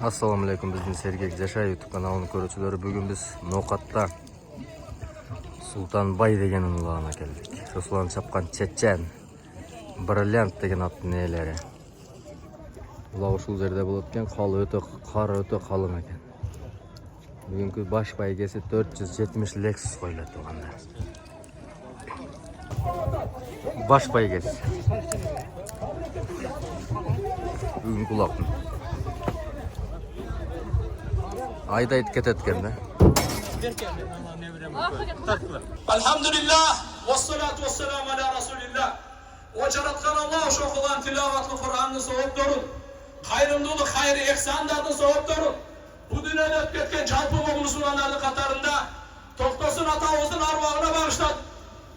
Assalamu alaikum, bizning Sergek Jashay YouTube kanalının ko'ruvchilari. Bugün biz No'qatda Sultanbay degan unvonga keldik. Ruslan chapqan Chechen Brilliant degan atning egalari. Ular shu yerda bo'lgan, qor o'ta qalin ekan. Bugungi bosh baygasi 470 Lexus qo'yiladi tug'anda. Bosh baygasi. Bugun quloqni ayda etket etkende. Elhamdülillah ve salatu ve selamu ala Resulillah. O caratkan Allah şu okulan tilavatlı Kur'an'ını soğuk durun. Hayrımdılık, hayri eksanlarını soğuk durun. Bu dünyada ötken çalpımı Müslümanların katarında Toktasın atağımızın arvağına bağışladı.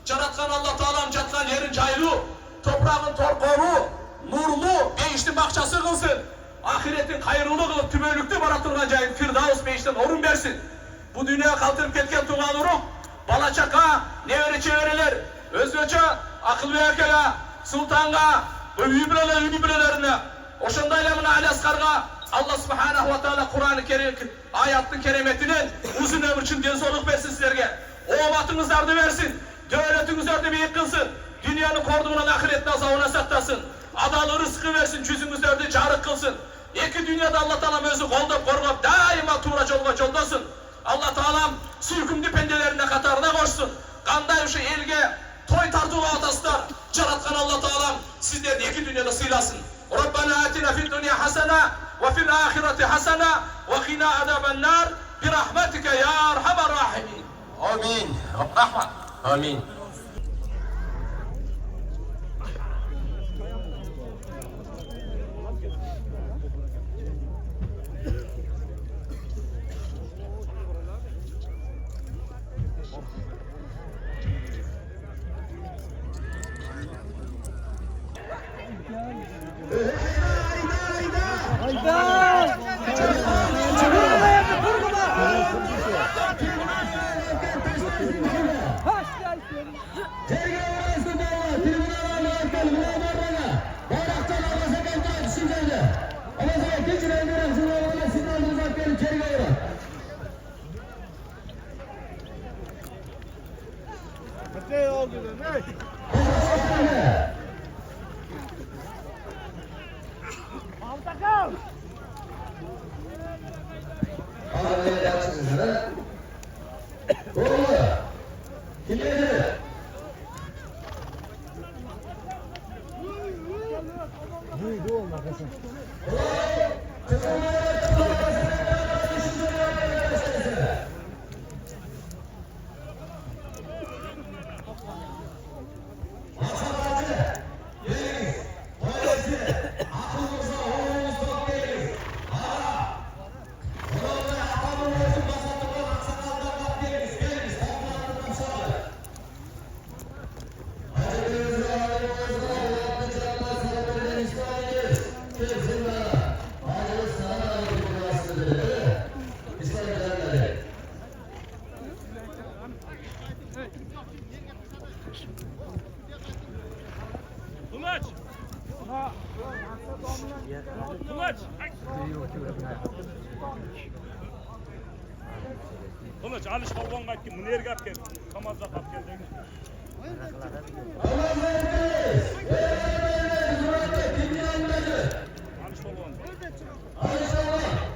Caratkan Allah Teala'nın catkan yerin caylı, toprağın torkoru, nurlu, beyişli bahçası kılsın. Ahiretin hayırlı kılıp tümölüktü baratırgan cayın Firdavs beyişten orun versin. Bu dünya kaldırıp ketken tuğan uruk, balaçaka, nevere çevreler, özveçe, akıl ve erkele, sultanga, übülelerine, oşandayla mına Ali Askar'a, Allah subhanahu wa ta'ala Kur'an-ı Kerim ayatın keremetinin uzun ömür için gençoluk versin sizlerge. O vatanınızlarda versin, devletinizlerde büyük kılsın, dünyanın korduğundan ahiretine azavına saklasın. Adalı rızkı versin, cüzünüzlerde carık kılsın. İki dünyada Allah Teala özü koldap korgap daima tuğra yolga yoldasın. Allah Teala sürkümlü pendelerine katarına koşsun. Kanday şu elge toy tartığı ataslar. Caratkan Allah Teala sizleri iki dünyada sıylasın. Rabbana atina fid dünya hasana ve fil ahireti hasana ve qina azaben nar bi rahmetike ya erhamer rahimin. Amin. Rahman. Amin. Ne oldu ne? Altakal. Ağabey yapsınlar. Oğlu. Kimleri? Bu olmak için. Kılıç! Kılıç! Kılıç, alış balvan kaçtı, münir kapken, kamazda kapken. Alış balvan.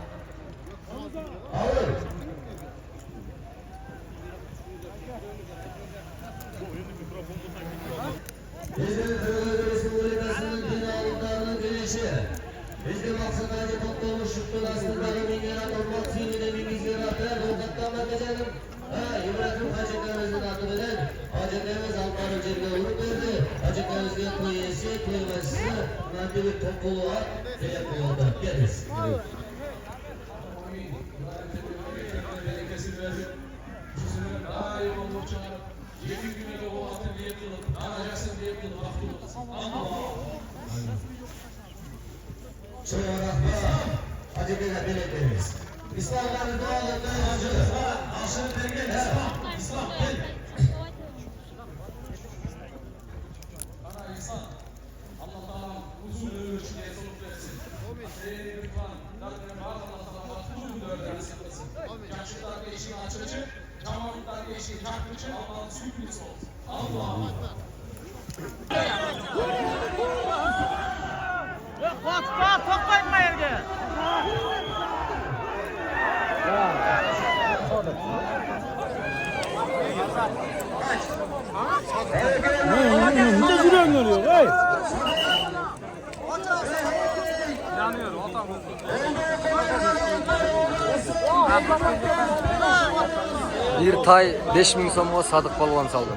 Bizde maksatlarca toplamış şükrü aslında mingera olmak fiilinde mingizlere atar No'qatdan merkezelim. İbrahim Hacıklarımızın adı bilen Hacıklarımız Alparı Cerge olup verdi. Hacıklarımızga to'y yesi, to'ymasisi maddi bir topluluğa deyip oldu. Geliriz. Hacı Bey'e belirtmemiz. İslam'ların dualarından hacı. Aşırı dergen İslam. İslam gel. Allah Teala uzun ömür için yaşamak versin. Lütfen, kardeşi takipçi Allah'ın sürpriz olsun. Allah. Toplayın mı evde? Ne güzel görüyor, hey! Bir tay 5000 so'mga Sadık Polvon saldı.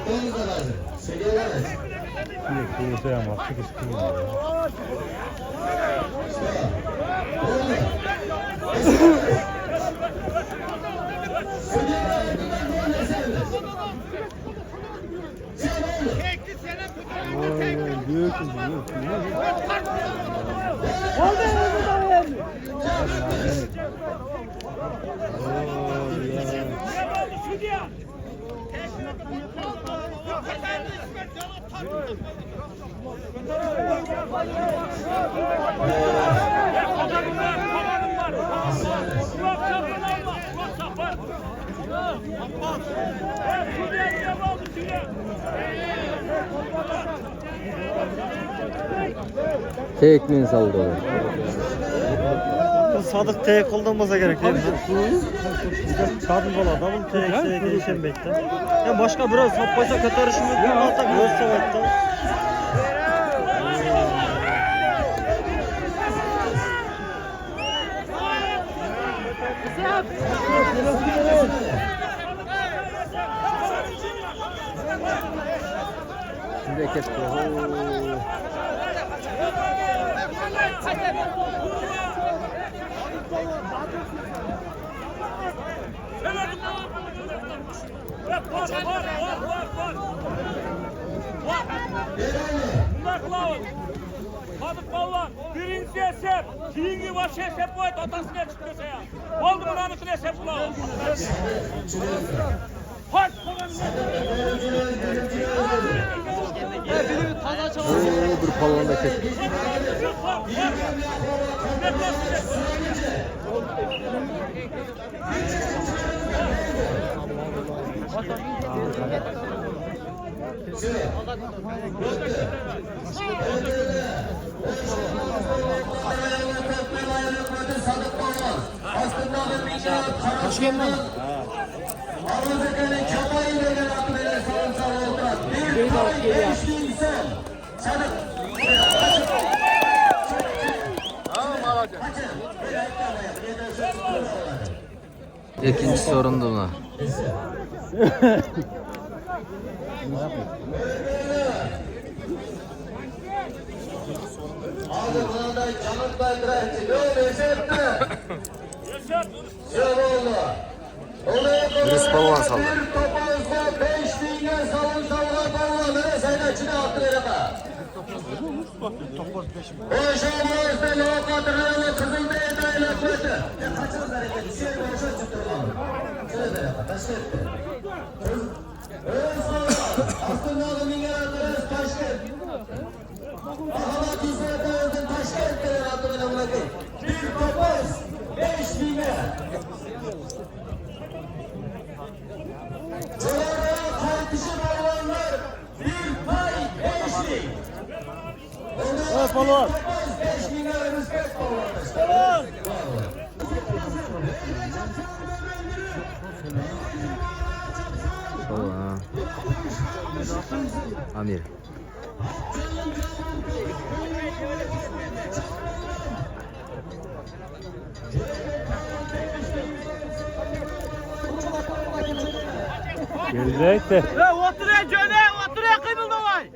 Hakkınız da lazım. Söyleyemez. Tekmin saldı o. Sadık T kullanmasa gerek değil mi? Sadık valla double T değişen bekle. Ya başka biraz sapmaysa katarışımız bir alta göz savaşta. Şimdi ketdi. Sadık Polvon birinci esep, keyingi baş esep koydu, otasına çıkmasa ya. Oldu mu lan üstüne esep bulalım. Hoş Bir polvon da ketdi. İkinci sorundu mu? Birisi polvon saldı. Polvon. Polvon. Amir. Gelecek de. Oturuyor Cöne, oturuyor kıymıldamay.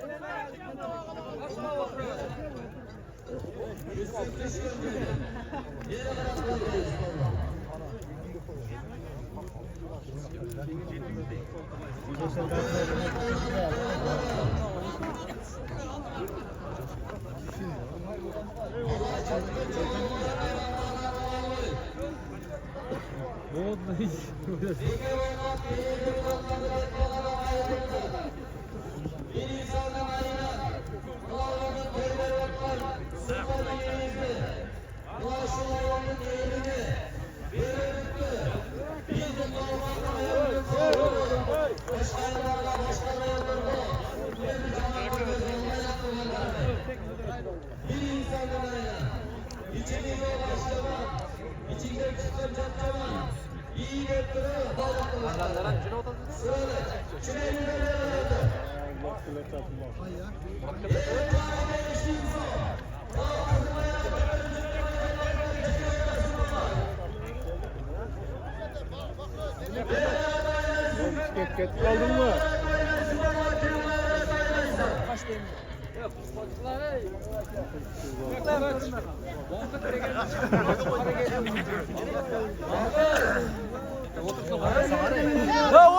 Kaldın mı?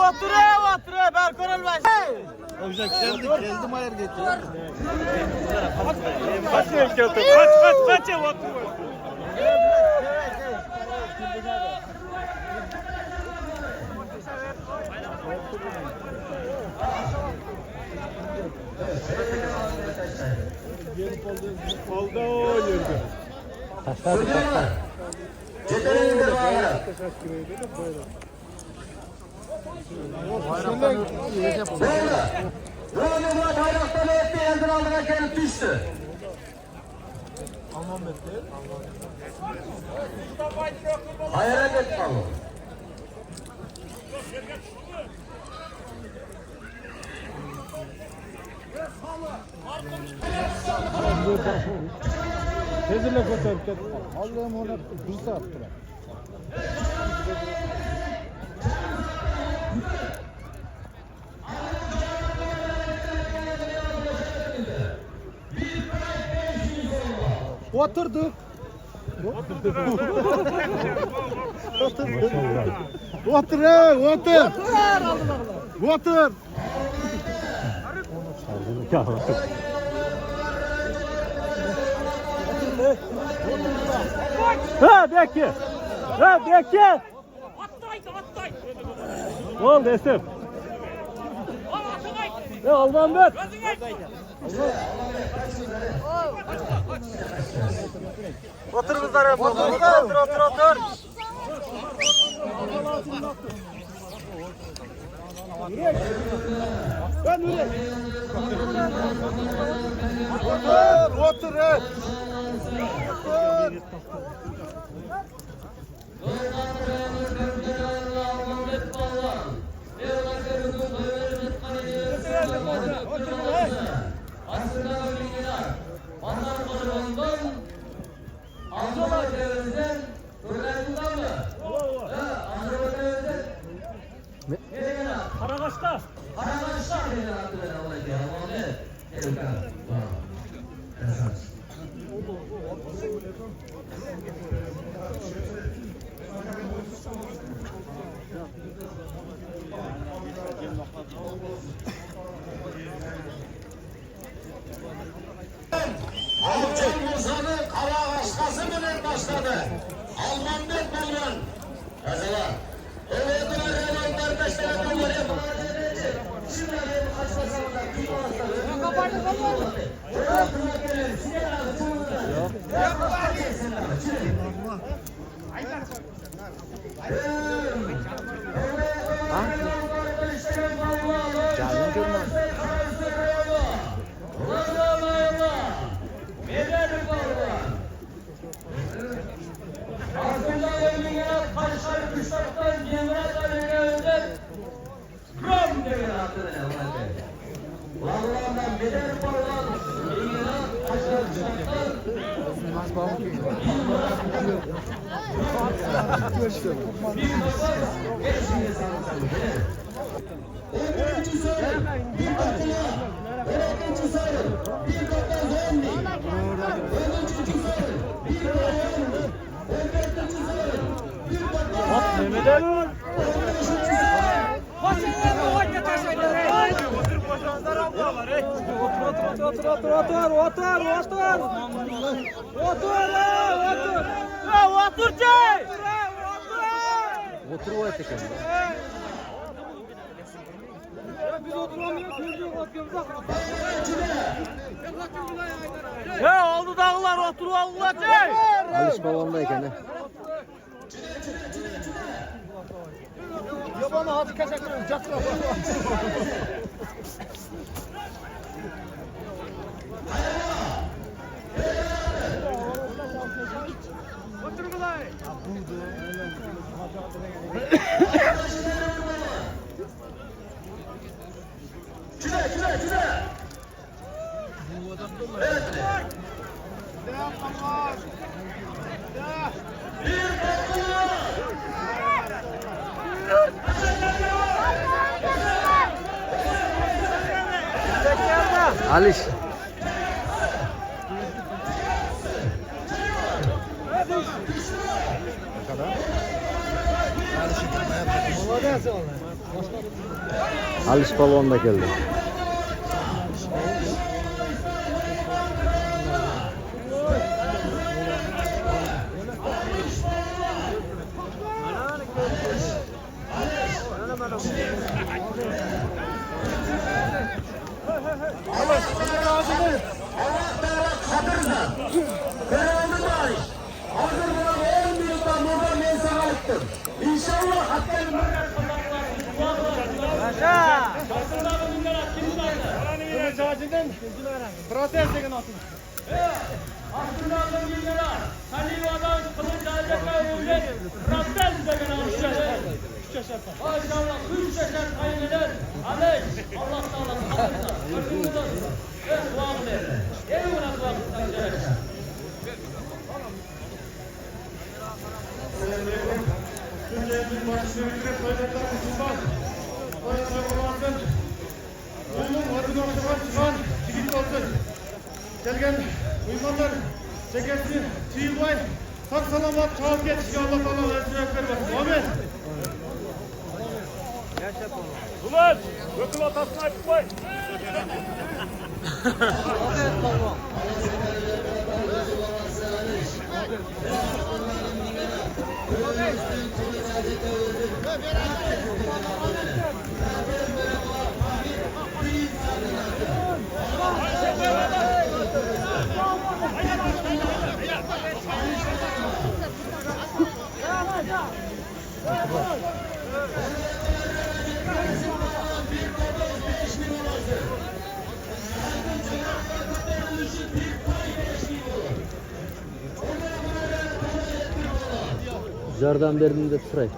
Otur Berkor Elbaş. Olacak geldim ayar getir. Kaç otur. Alda oynuyordu. Hayret etme oğlum. Tezirle götürüp Allah'ım ona hırsı attılar. Oturduk. Otur. Otur. Ha bekle. Ne oldu Esef? Ne Alman bet? Otur kızlar yapalım. Otur. Ben öyle. Otur. Karagaç'ta. Musa'nın Karagaç'tası bilen başladı. Alman'dan bulan. Yazılar. Öğretmen Erman kardeşlere bunlar yapılan dedi. Şimdi benim açmasında kim varsa kapardı vallahi. Öğretmen gelen size lazım. Yok. Canlı görmez. Mehmet Ali. Oturup ekan. Ya oldu dağlar oturup Allah Aliş balonda ekan. Aliş. Aliş balonda geldi. İnşallah hakkı Aslında günlere Halila'dan kılıç alacak öyle Rabbel degen alışacak. Maşallah 3 yaşar kaybeder. Aley Allah Teala hatırına. Ömrümüzden duam ver. Evine duam eder. Gelgen uymanlar çekersin, çiğbay, sağ salamat, çağır geçişi Allah Teala özgürlük vermesin. Amin. Ulan! Gökül atasına açık koy. Jardan berinde turay.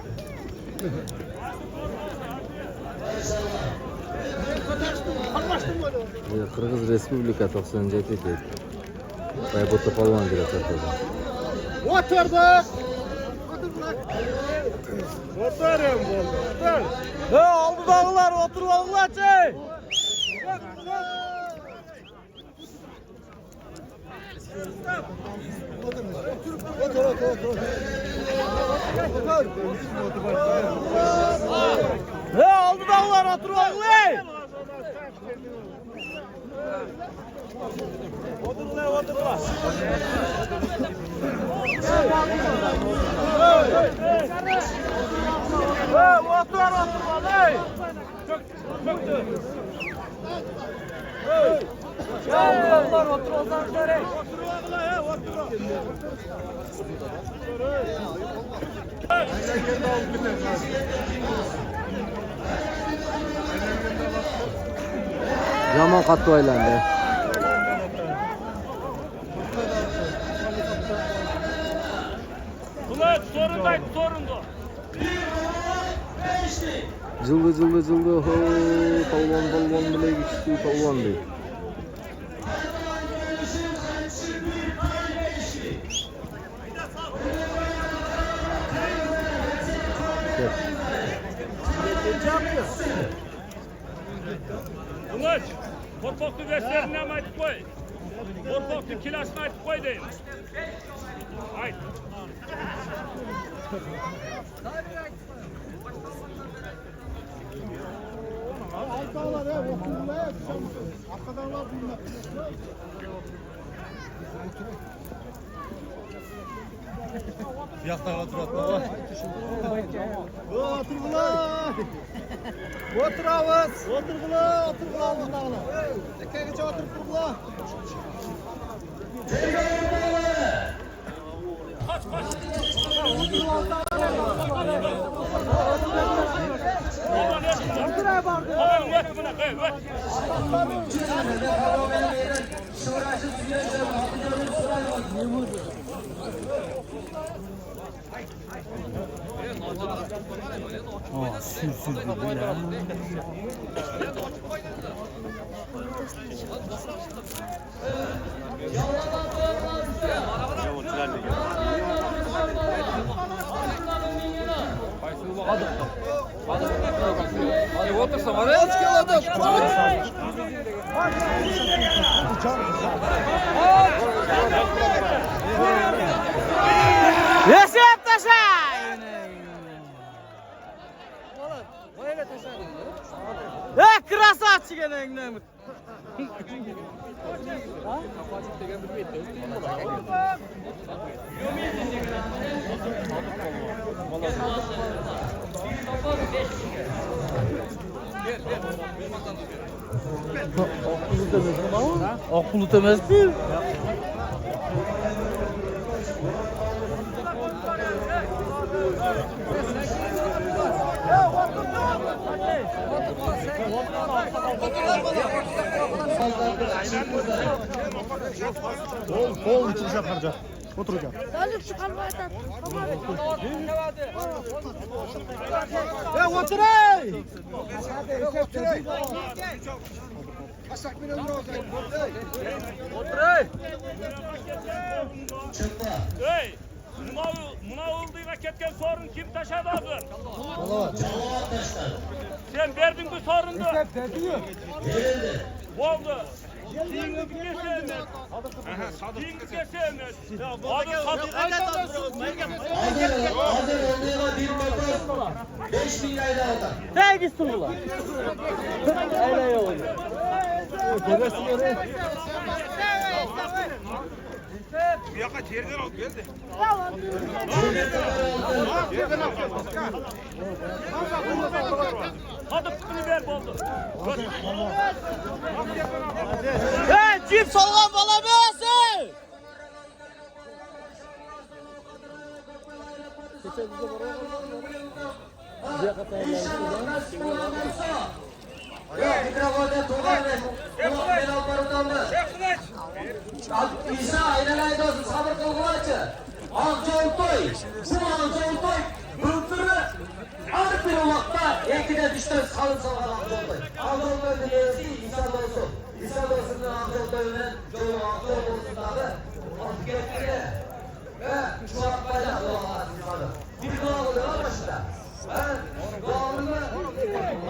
Kırgız Respublika 97 deydi. Baybotu palvan direktör. Oturdu. Oturun bu. Otur. Ne oldu dağlar otur Allah çey. Ne oldu dağlar otur Allah. Otur lan otur lan. Otur lan. Çöktü. Ya Allah otur ondan sonra. Otur oğlum ya otur. Zaman katı aylandı. Ulan sorundaydı sorundu. Жылды ho palvan bile geçti palvan değil. Ulan korkaklı verslerini ama ayıp koy. Korkaklı kilasını ayıp koy deyim. Haydi. Oturabız. Oturgular. Ekkeğe oturgular. Yesep taşay. Красавчик eline. Aklı demez mi? Kol için şakarca. Oturacağım. Ya otur ey! Hey! Muna olduğuna ketken sorun kim taşadı abi? Sen verdin bu sorunu. Oldu. Dingi geçemez. Dingi geçemez. Abi sadık Hazır olduğuna bir motor 5.000 lirayla aldı. Hey gitsin ulan. Öyle yok. Hadi bunu ver oldu. Hey çift solgan bala versin. Ya mikrofonda tuğlar ve kulak belallarından mı? İsa aynen ayda olsun sabır kılgılaçı. Amca Ultoy. Bu Amca Ultoy. Bıntırı. Arık bir ulakta ekide düşten salın salgan Amca Ultoy. Amca Ultoy dinleyesi İsa olsun. İsa olsun da Amca Ultoy'un çoğu Amca olsun abi. Artık gerekli. Ve şu akbayla dualar sizlerle. Bir dua oluyor ama başında. Dualını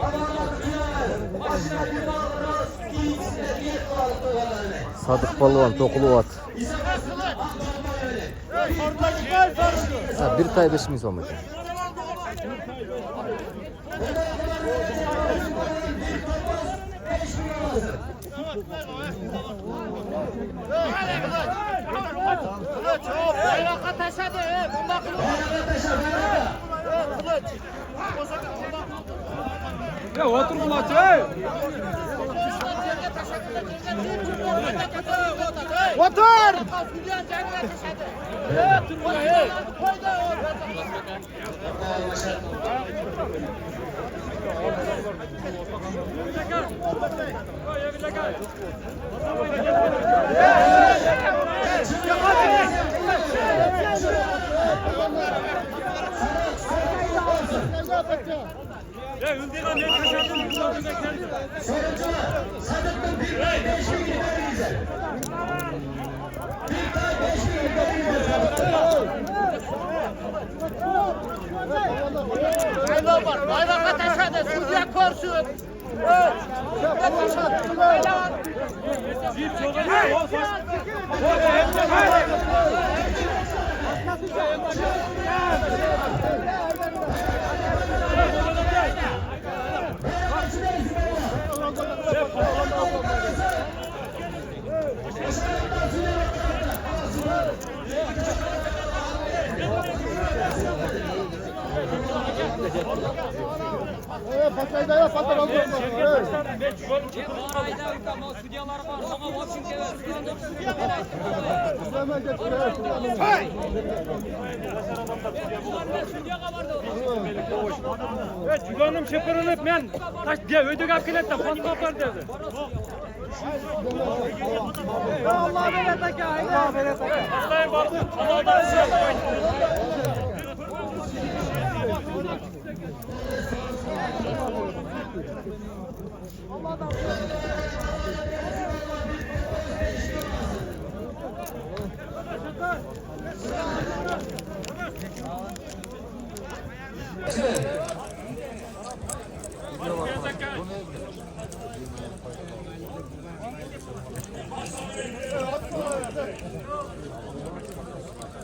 Allah'ın dünyalar. Başına bir dua alırız. İkisinde bir dualık dualarını. Sadık Balvan Tokulu at. Ha, bir tay 5 so'm ekan. Bayrakqa tashadi. Bunda Ya otur kulaç ey! Otur! Ya Hüldür'e ne taşadın? Sonuçlar, Sadık'ın bir tay 5.000 gider güzel. Bir tay 5.000 gider güzel. bayrak var. Bayrakqa tashadi. Sudya ko'rsin. Juganım şıpırılıp men taş diye ödük ap keledi, fon kopar dedi. Allah belet aka, Allah belet aka. Aslayın bardı, Allah'tan şey.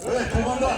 Evet komanda.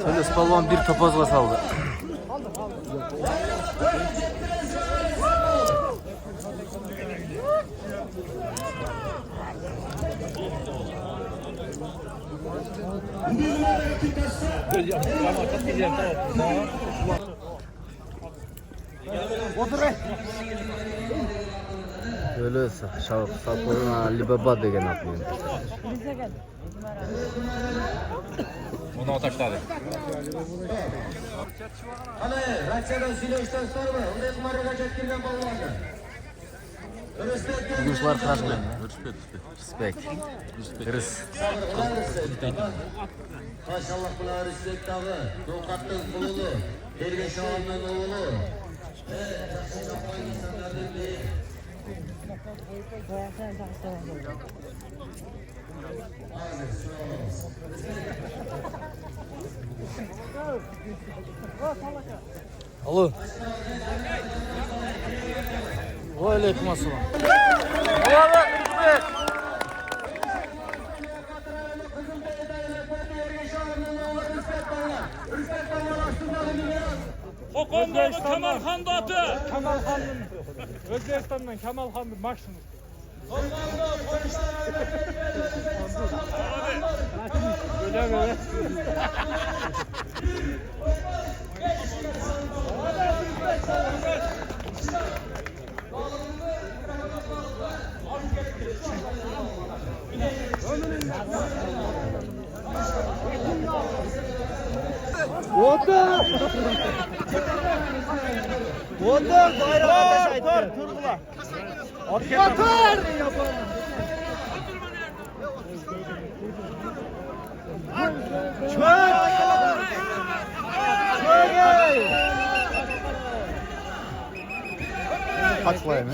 Şöyle spalvan bir topazla saldı. Böyle sapırın Alibaba degen atlayın. Onu ataşladı. Ana, Rasya'dan Siloş'tan sorma. Onday kumarga çektirgen ballardı. Bugünçler kırasın. Respekt. Kırız. Maşallah bunlar respekt abi. Doğukattın bululu. Dergen şahanın oğlu. Evet, Rasya'dan koyun insanlardan biri. Alo. Aleyküm assalam. Kokon'da Kemal Han da atı. Kemal Han'ın Özbekistan'dan Kemal Han'ın maksimum. Öyle böyle. Otur bayrağı ateş aydı. Turgula. Otur. Kaç var mı?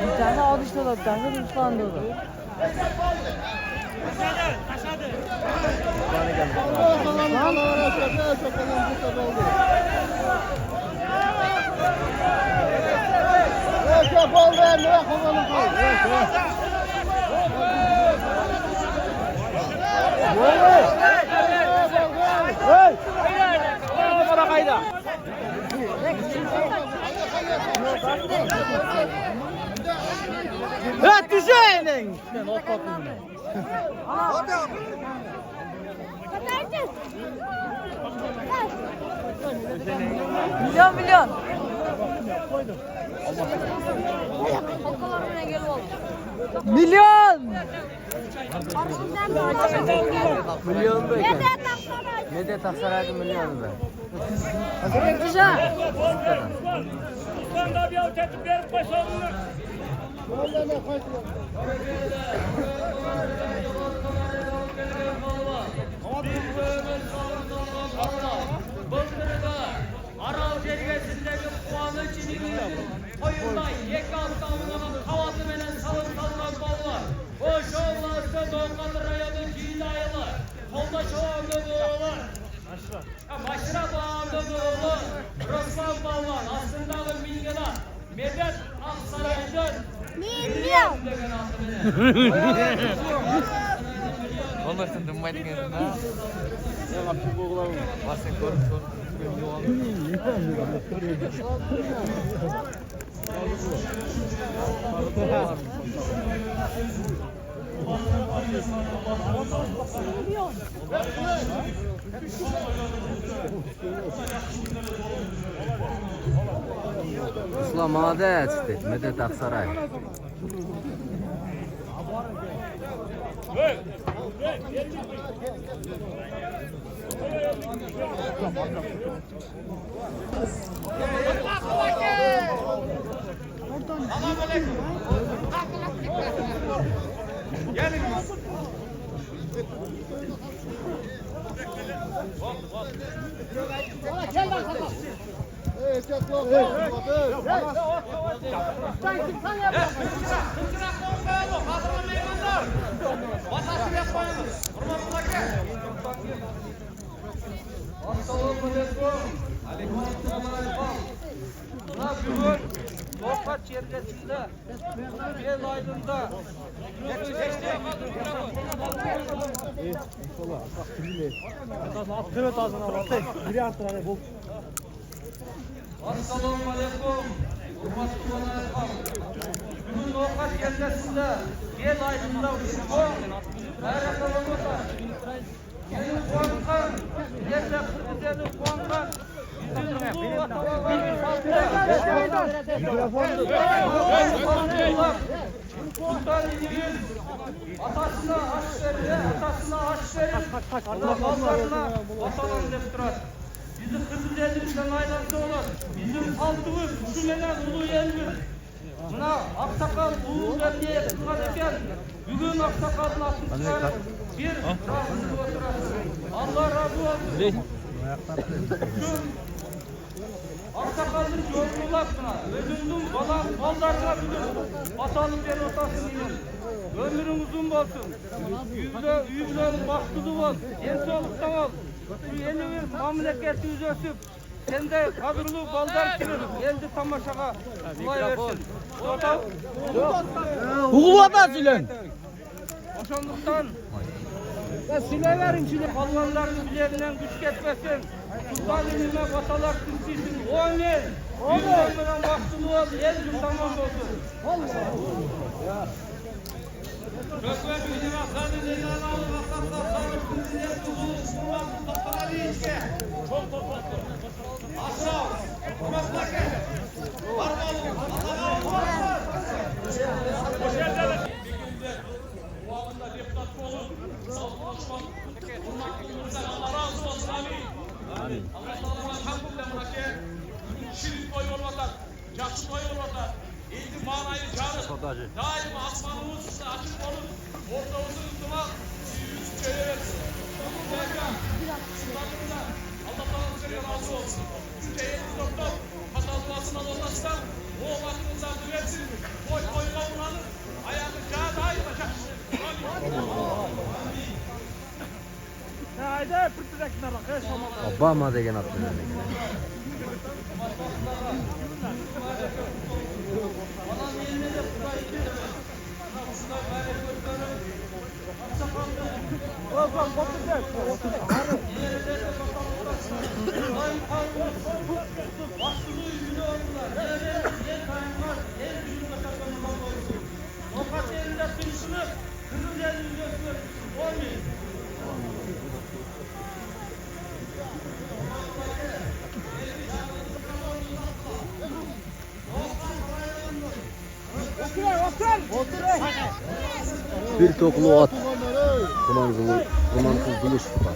Bir tane alıştılar, bir tane de ıslandırdı. Evet düşün. Sen ot bakın. Milyon. Halkalarına gel oğlum. Milyon. Milyon da ekan. Medet Aksaray'da milyon da. Güzel. Sen de bir öteki bir başarılı. Aral cergesindeki puanı çiğniyor. Koyunlar, yekâ savunanın havası menen salınan ballar. O şovlarsa Doğukanlı rayonun cilayılı. Solda çoğunlu doğular. Başına bağımlı doğulu. Rosman ballar. Aslında Mingela. Medet Aksaray'dan. Milyon. Olmasın dümmaydı kendine. Basın korup Islam молодец, Medet Aksaray. Tokat yergesinde, bir aydında, Attırıt ağzına bak. Biri attır hani bu. Assalamu alaikum. Hurmatlı konuklar. Bugün Tokat yergesinde, bir aydında uçuşu, her kalamata. Yeni puankan, yerle kırmızılı puankan, bizim bu vatandaşın Sultan İlgin atasına aş verir, Allah'larına vatanın deftirat. Bizim kızıl elimizden ayrılsa olur. Bizim altımız şu menen ulu elimiz. Buna aksakal uğur belgeye kılgan eken, bugün aksakalın asılçıları bir rahmını oturasın. Allah razı olsun. Aksakalın yolunu aksına, özümdün ballarına bugün atalı bir otasın inin. Ömrün uzun olsun. Yüzlerin başlığı ol. En soluktan ol. Şu yeni bir memleketi yüzösüp sen de kadrolu ballar kirir. Geldi tamaşağa. Kolay versin. Uğulada Sülen. Oşanlıktan silah verin şimdi balvanların bileğinden güç geçmesin. Sultan ilime basalar tümsüsün. 10 yıl. 100 ömründen başlığı ol. El gün tamam olsun. Şirin koyu olmadan, yakın koyu olmadan, eğitim manayı çağırır. Daima asmanımız açık olur. Ortamızın üstüne yüz çeviririz. Allah tanrısına razı olsun. Çünkü eğitim doktor, hata duasına dolaşsan, o vaktinde düversin, koy koyuna bulanır, ayağını cağı daima çakışır. Obama degan otni. Tokat yerinde tümsünü Bir toklu at. Dumansız buluş var.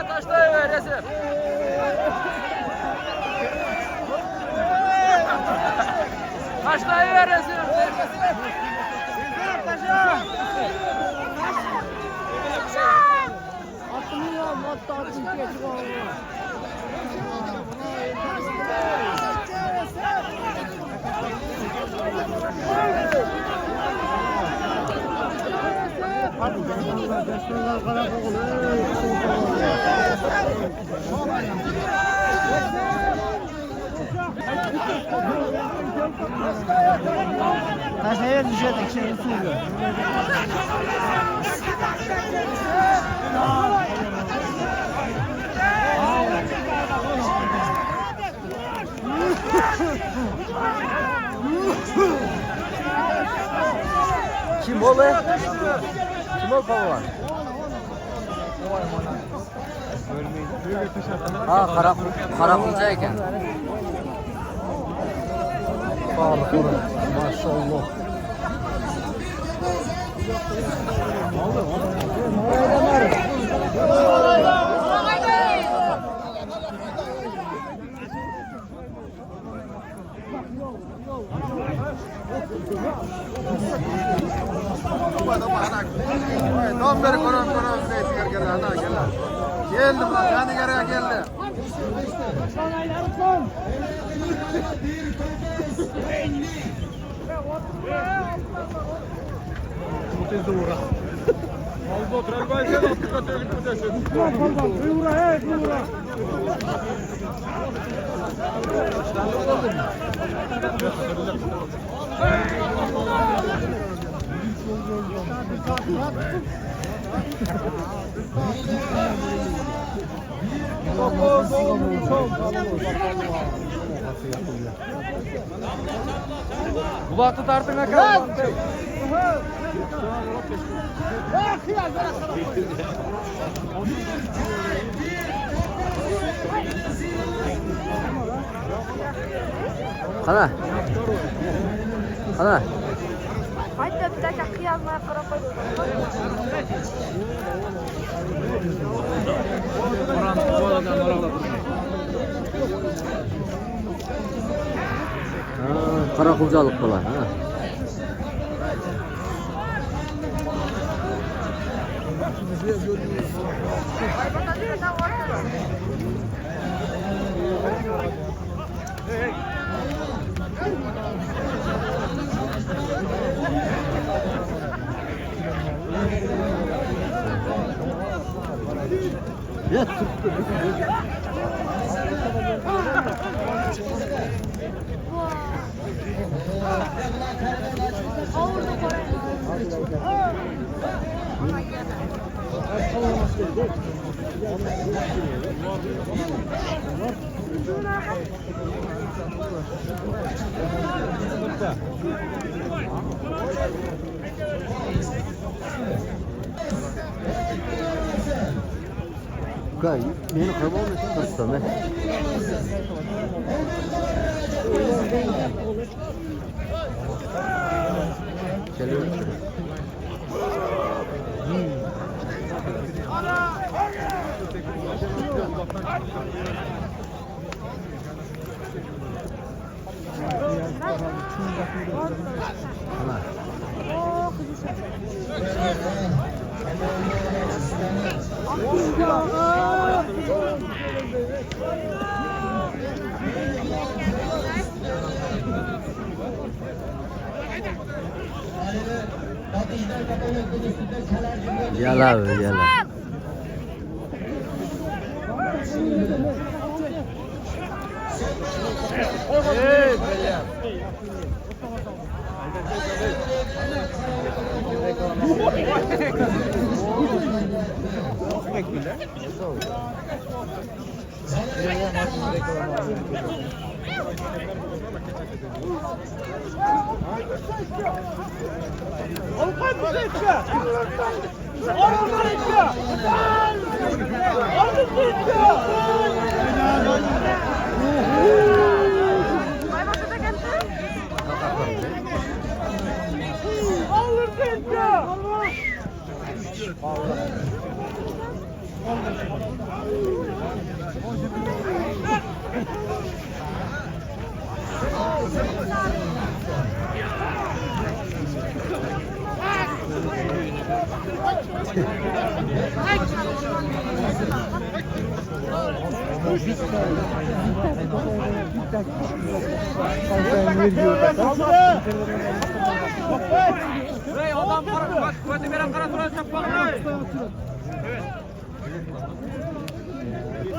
Taşlayıver resim. Taşlayıver resim. Taşaya düşecek şey usulü. Kim o be? Kim o palavan? Ha karakulca eken. Sağlık olun. Maşallah. Tam beri koran geldim lan, yani geriye geldi. Kulak tutarsın bakalım. Ana. Ana. Hatta bir dakika kıyasmaya para koydum. Karakulcalık falan ha. Ya tuttu. Gay, beni kaybolmasın da sana. Geliyor. Gel abi gel.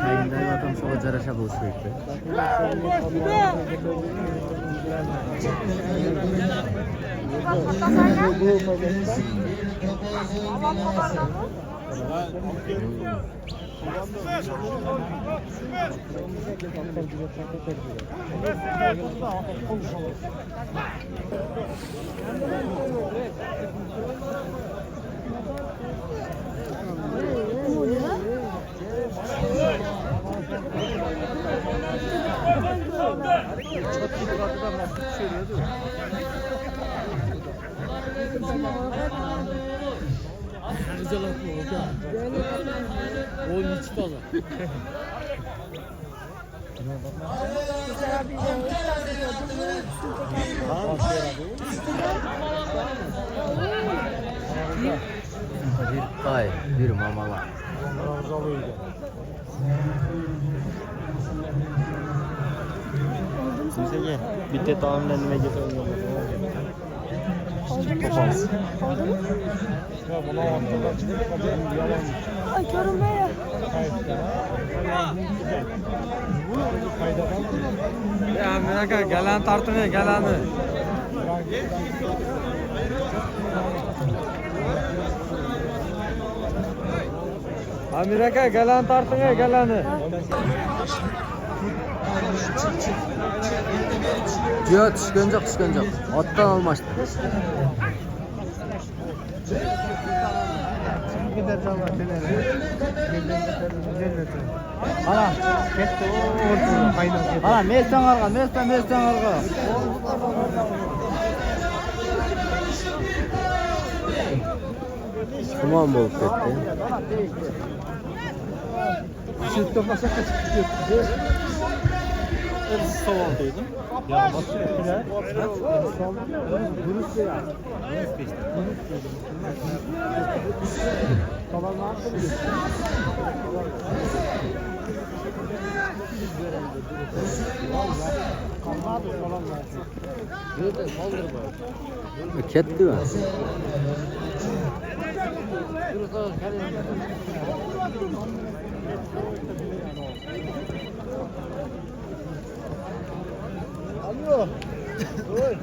Yayından adam sola caraşa buluşuyor. Bir tay, bir mamala. Kimseye bitti tamamla önüme getirdim. Topaz. Ay körüm be. Ya Miraka gelen tartını geleni. Miraka gelen tartını geleni. Diyor çıkınacak. Attan almıştı. Hala ketdi o kaynak. Hala mesdan arqa. Tamam oldu etti. Sütte başa kaçıp gitti. Savaldıydım. Ya basıyor. Dürüst ya. Tamam ne yaptın? Ketdi mi? Alo. Oy.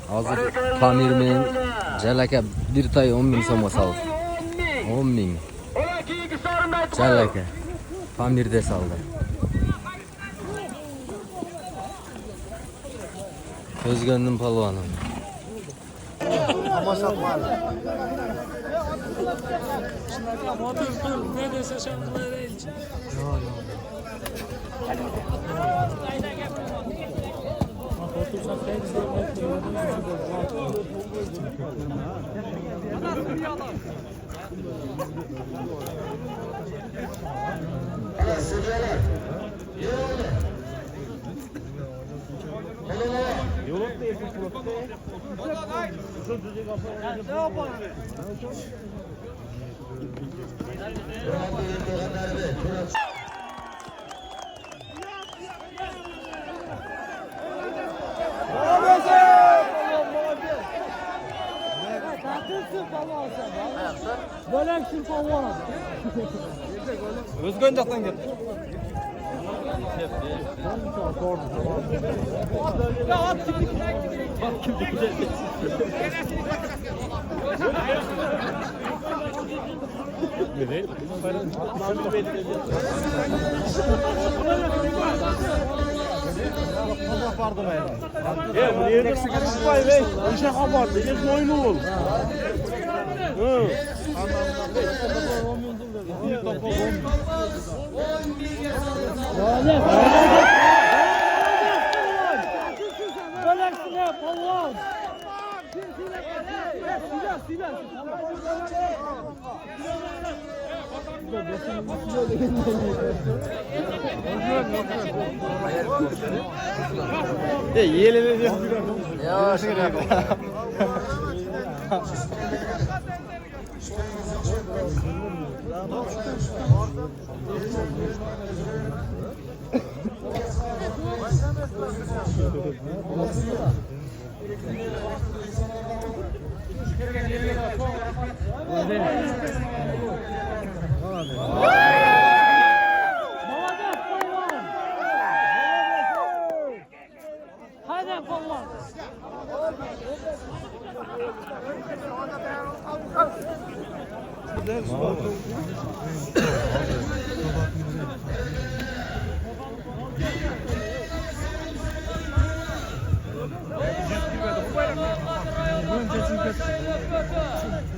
Hazır Tamirmen Jalaka bir tay 10.000 so'mga saldi. 10.000. Jalaka. Pamirda saldi. Özgön'ün palvanı. Ne dese şanlıları elçi. Bölemsin falan. Özgön jaktan gel. Bölemsin ya falan. Yavaş Hadi falan.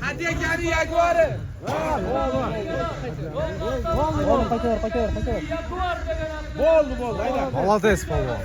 Hadi geri Jaguar'ı. Молодец, Павло.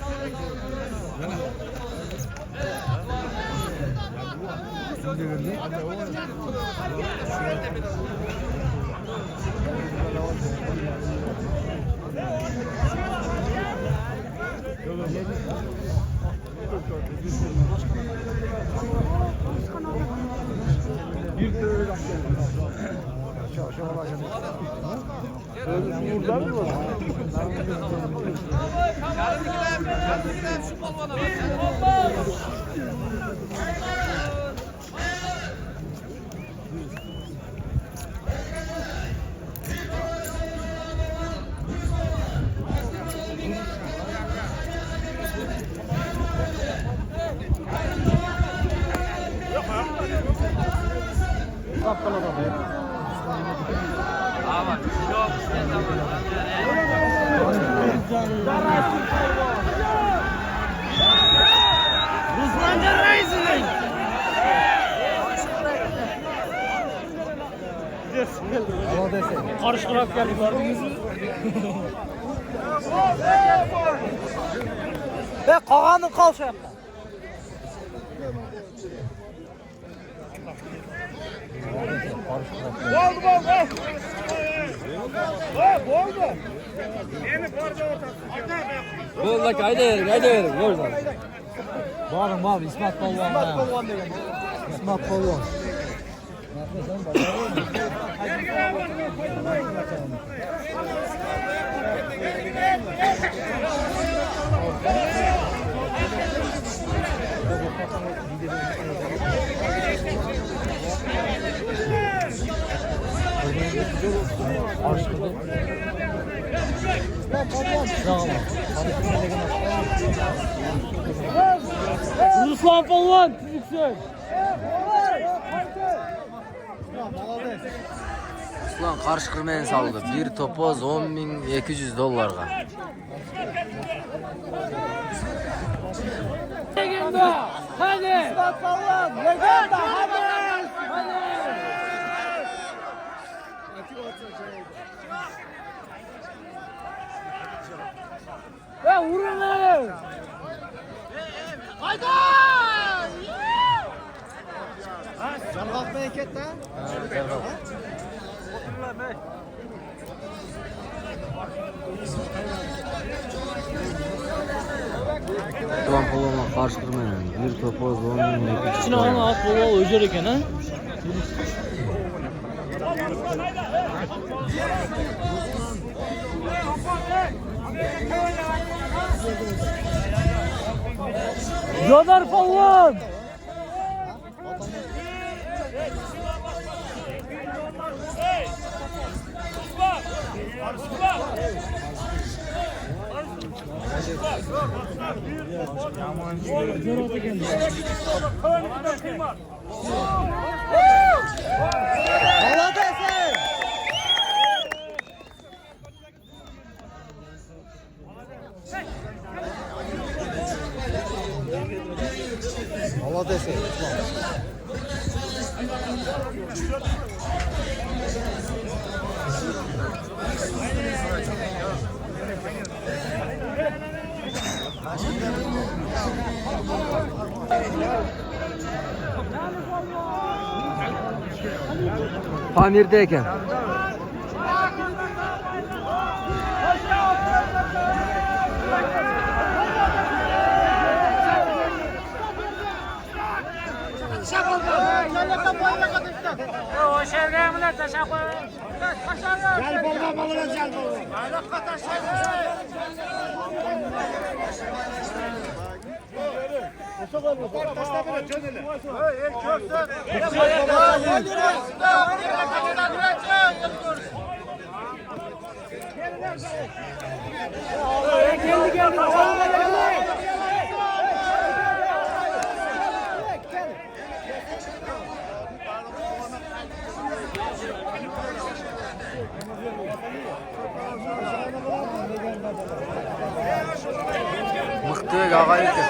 Karıştırarak geldik gördünüz mü? Ve kağanın kalça yaptı. Bo'ldi, qayda bo'ldi. Borim, İsmat Polvon. İsmat Polvon. Ruslan falan tüzüksün. Ruslan karşı kırmayan saldı. Bir topoz 10.200 dolarga. Hadi. Legenda hadi. Ya vurun lan. Haydi. Can kalkmaya ket ha. Tuan poloma karşı kırmayan. Bir topoz 10.200 İçine ana dolar. at bol öcer eken ha. Yodar falan. Allah desin. Pamir'deyken. O şevkeye millet teşekkür. Gel baba balına gel Mıhtık ağayı ki.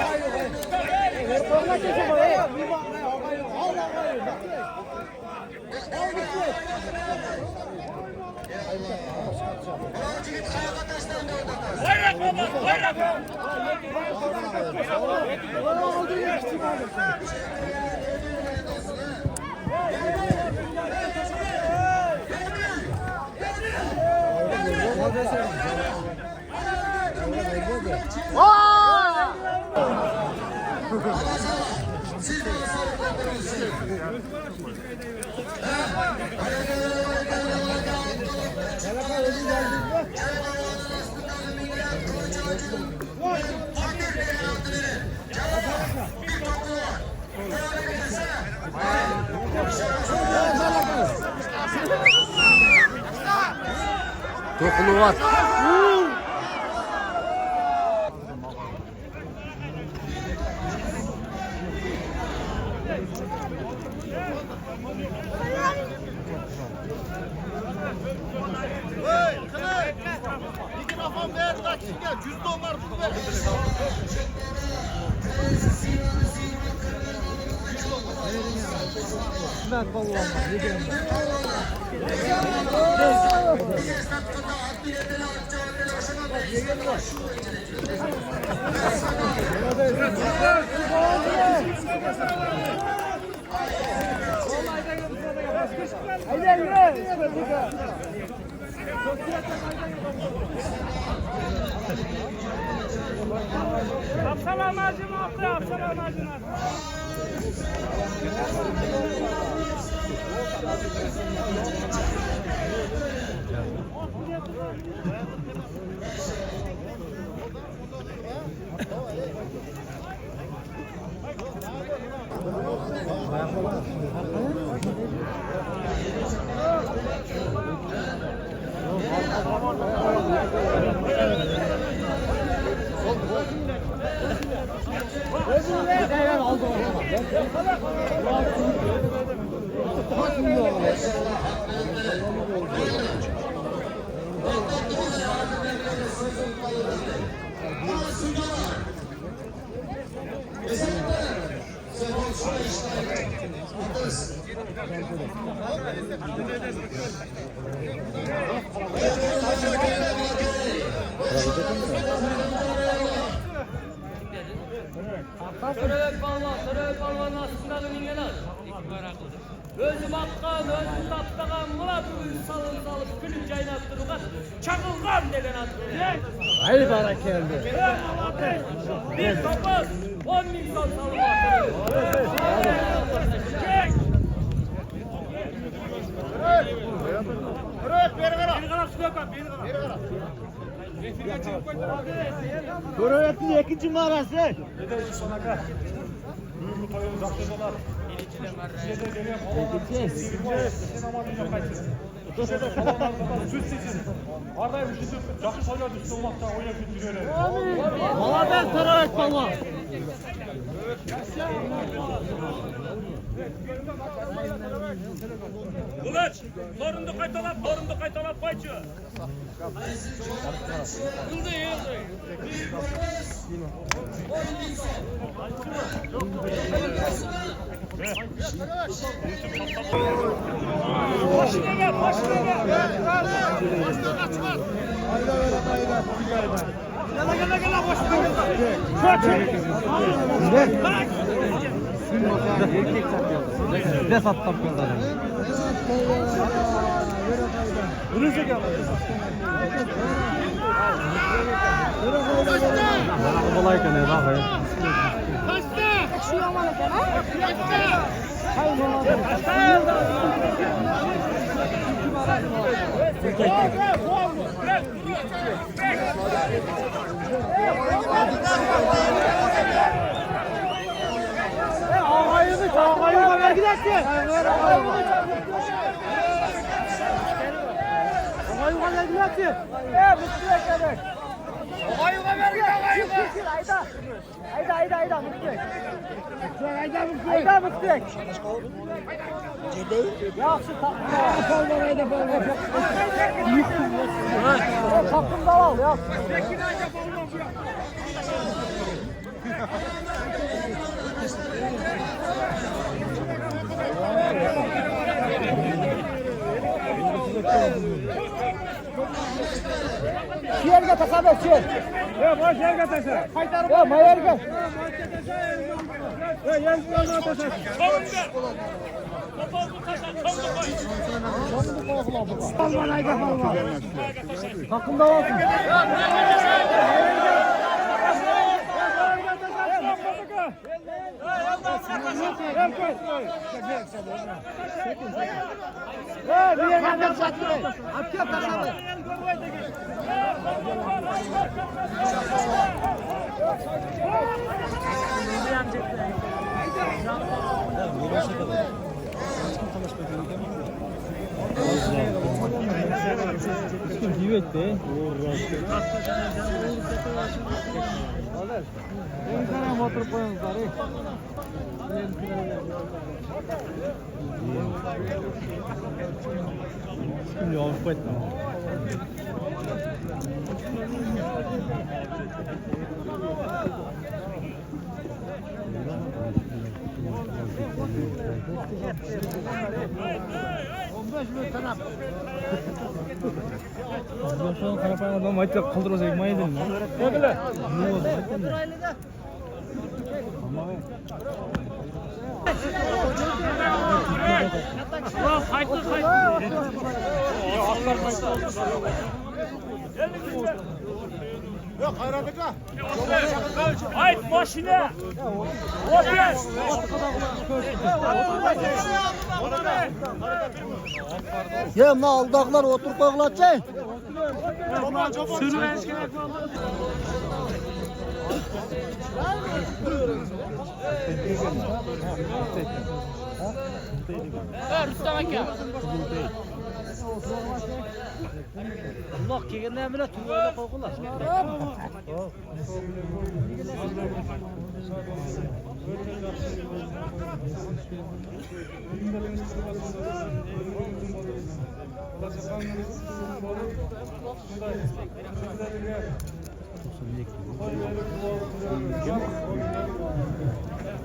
Dokulu var. Mikrofon ver kaç gel. $100 bu ver. Ben vallahi yedim. Apsala macunu attı, apsala macunu attı. Aldım. Sörek balvan aslında mingeler. Özüm atkan, özüm taptagan, mula bugün salıp gülüp caynap durgan, çakılgan degen adı. Hayır barak geldi. Bir topuz, 10 milyon salıp atırıyor. Görevli ikinci mağarası. Maladan Saray Palma. Kılıç, torundu kaytalap koyçu. Ne sattım kızlara? Burası gel. Kolay kan ya bak. Şu yaman eken ha? Hayır Ağayını gidersin. Ağayını gidersin. Mutlu eklemek. Ayda mutlu. Ayda mutlu. Yaxşı tapma. Ayda tapdım da al ya. Yerge tasabet çek. Ya boş yerge taşı. Ya mayerge. Ya yerge taşı. Hakkında olsun. Motor koyuyorlar. Şimdi Avrupa etme. Sonra karapan adam maçta kaldırırsa ekmeği edin mi? Ne bile? Ne oldu? Ulan kayıtlı. Yok hayranlıkla. Hayt maşine. Ya ne aldaklar otur koyulatacak. Sürü eşkine Allah kelgenden bile tuğayla koygular.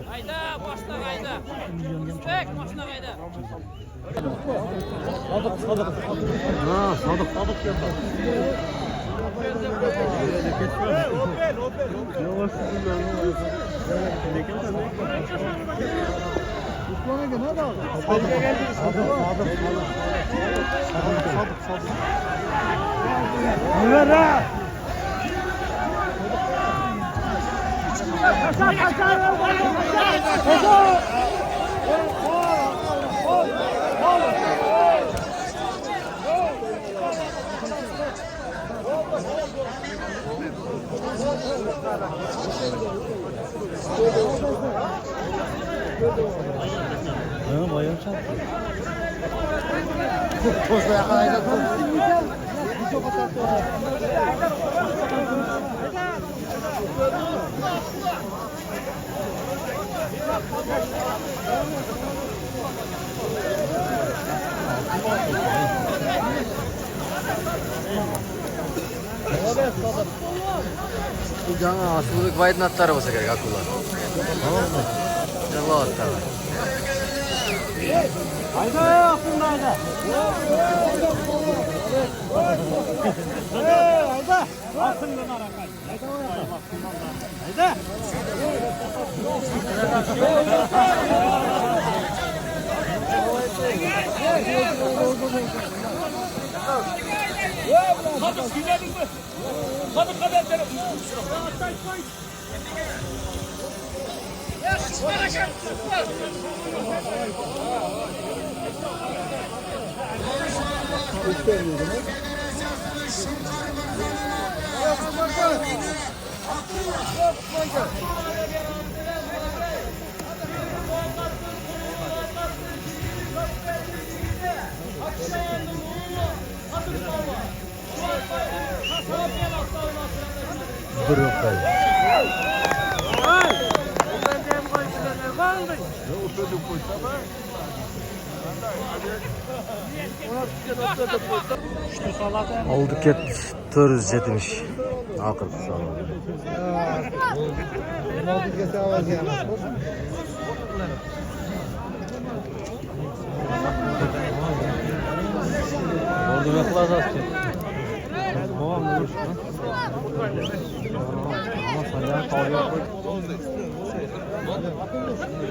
Hayda, boshda hayda. Ustak, boshda hayda. Ha, sadık yapar. Bayağı çarptı. Bu жаңа Асылбек байдың аттары болса керек акулар. Жаңа аттары. Hayda, aslında hayda. Hayda. Aslında harekat. Hayda. Kadık gülelim mi? Kadık kadar derim. Brokoli. Aldık etmiş, törüz etmiş. Akıl sağlam. Oldu ne kadar azalttı. Babam olur. Ama sana kavga koy.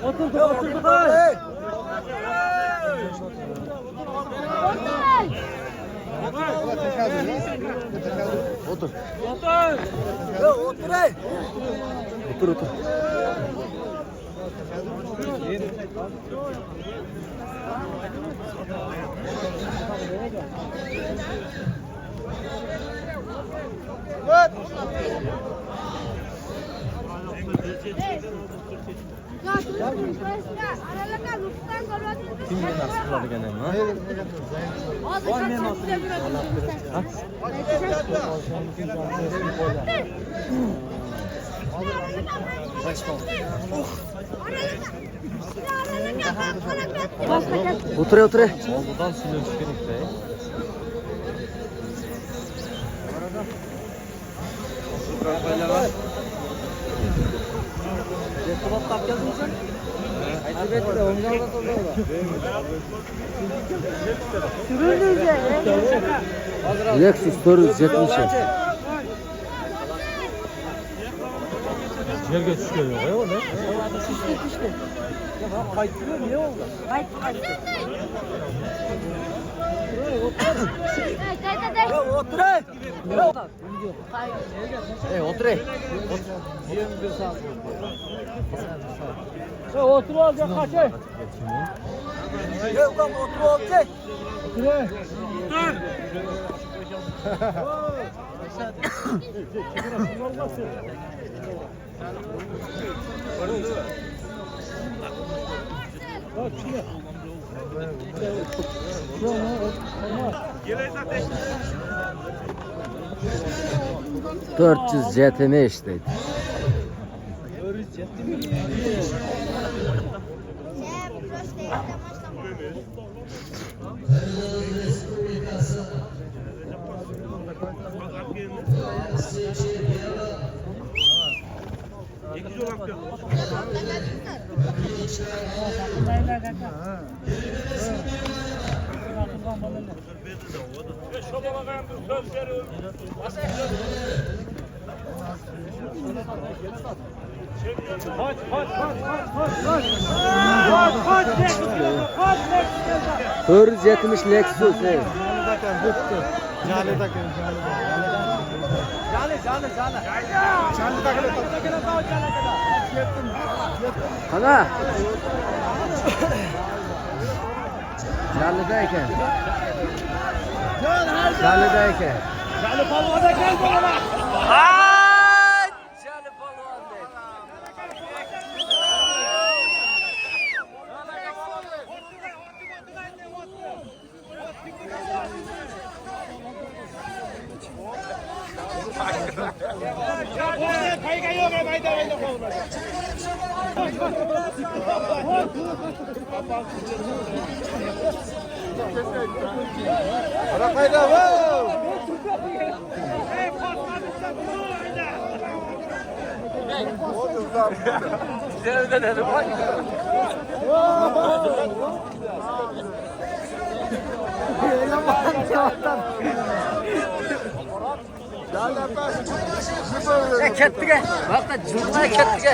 Oturdu. Otur. Otur. Kim nasıl kıladı gene mi? Otur. Oldudan siliyoruz gerek be. Lexus 470. Yerge düşüyor ya o ne? Düştü. Kayıtlıyor niye oldu? Otur. Otur. Otur olacak kaçı. Yok lan otur olacak. Dört yüz CTM işte. Kırgız Respublikası Şobağa söz veriyorum. Hır 70 Lexus. Ana. Canlıdayken. Canlıdayken. Canlı palvada gel bana. Canlı palvan be. Kettiga. Vaqt jurnal kettiga.